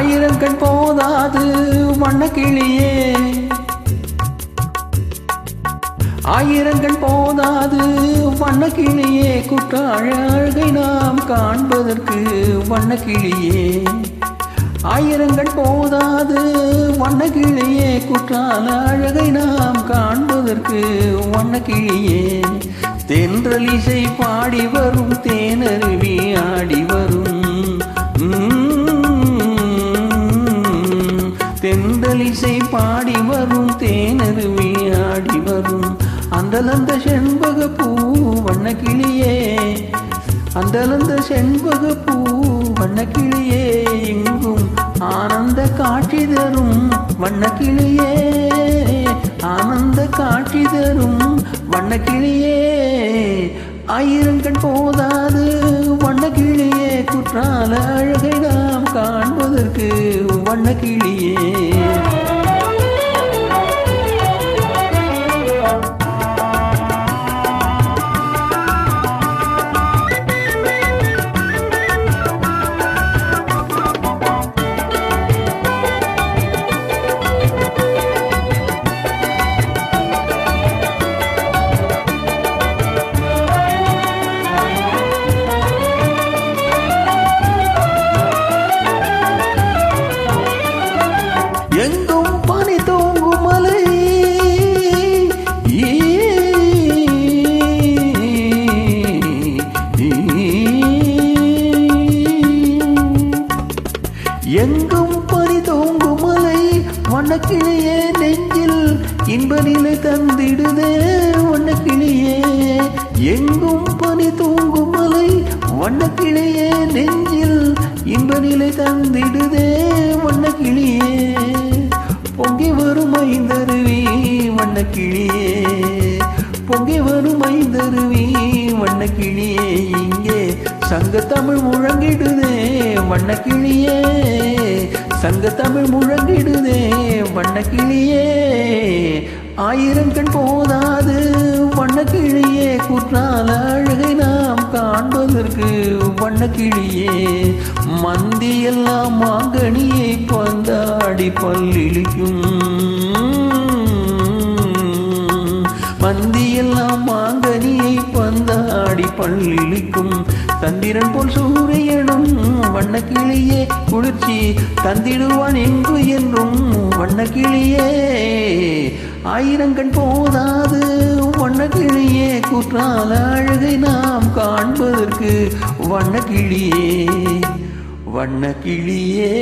ஆயிரம் கண் போதாது வண்ணக்கிளியே, ஆயிரம் கண் போதாது வண்ணக்கிளியே, குற்றாழ அழகை நாம் காண்பதற்கு வண்ணக்கிளியே. ஆயிரம் கண் போதாது வண்ணக்கிளியே, குற்றால அழகை நாம் காண்பதற்கு வண்ணக்கிளியே. தென்றல் இசை பாடி வரும், தேனருவி ஆடி வரும், தென்றல் இசை பாடி வரும், தேனருவி ஆடி வரும். அந்தலந்த செண்பக பூ வண்ணக்கிளியே, அந்தலந்த செண்பக பூ வண்ணக்கிளியே, எங்கும் ஆனந்த காட்சி தரும் வண்ணக்கிளியே, ஆனந்த காட்சி தரும் வண்ணக்கிளியே. ஆயிரம் கண் போதாது வண்ணக்கிளியே, குற்றால அழகை நாம் காண்பதற்கு வண்ணக்கிளியே. எங்கும் பனி தூங்கும் மலை, எங்கும் பனி தூங்கும் மலை வண்ணக்கிளியே, நெஞ்சில் இன்ப நிலை தந்திடுதே வண்ணக்கிளியே. எங்கும் பனி தூங்கும் மலை வண்ணக்கிளியே, நெஞ்சில் இன்ப நிலை தந்திடுதே வண்ணக்கிளியே. பொங்கி வரும் ஐந்தருவி வண்ணக்கிளியே, பொங்கி வரும் ஐந்தருவி வண்ணக்கிளியே, இங்கே சங்கத்தமிழ் முழங்கிடுதே வண்ணக்கிளியே, சங்கத்தமிழ் முழங்கிடுதே வண்ணக்கிளியே. ஆயிரம் கண் போதாது வண்ணக்கிளியே, குற்றால அழகை நாம் காண்பதற்கு வண்ணக்கிளியே. மந்தியெல்லாம் மாங்கனியை பந்தாடி பல்லிழிக்கும், மந்தியெல்லாம் மாங்கனியை பந்தாடி பல்லிழிக்கும். சந்திரன் போல் சூரியனும் வண்ணக்கிளியே, குளிர்ச்சி தந்திடுவான் எங்கு என்றும் வண்ணக்கிளியே. ஆயிரம் கண் போதாது வண்ணக்கிளியே, குற்றால அழகை நாம் காண்பதற்கு வண்ணக்கிளியே, வண்ணக்கிளியே.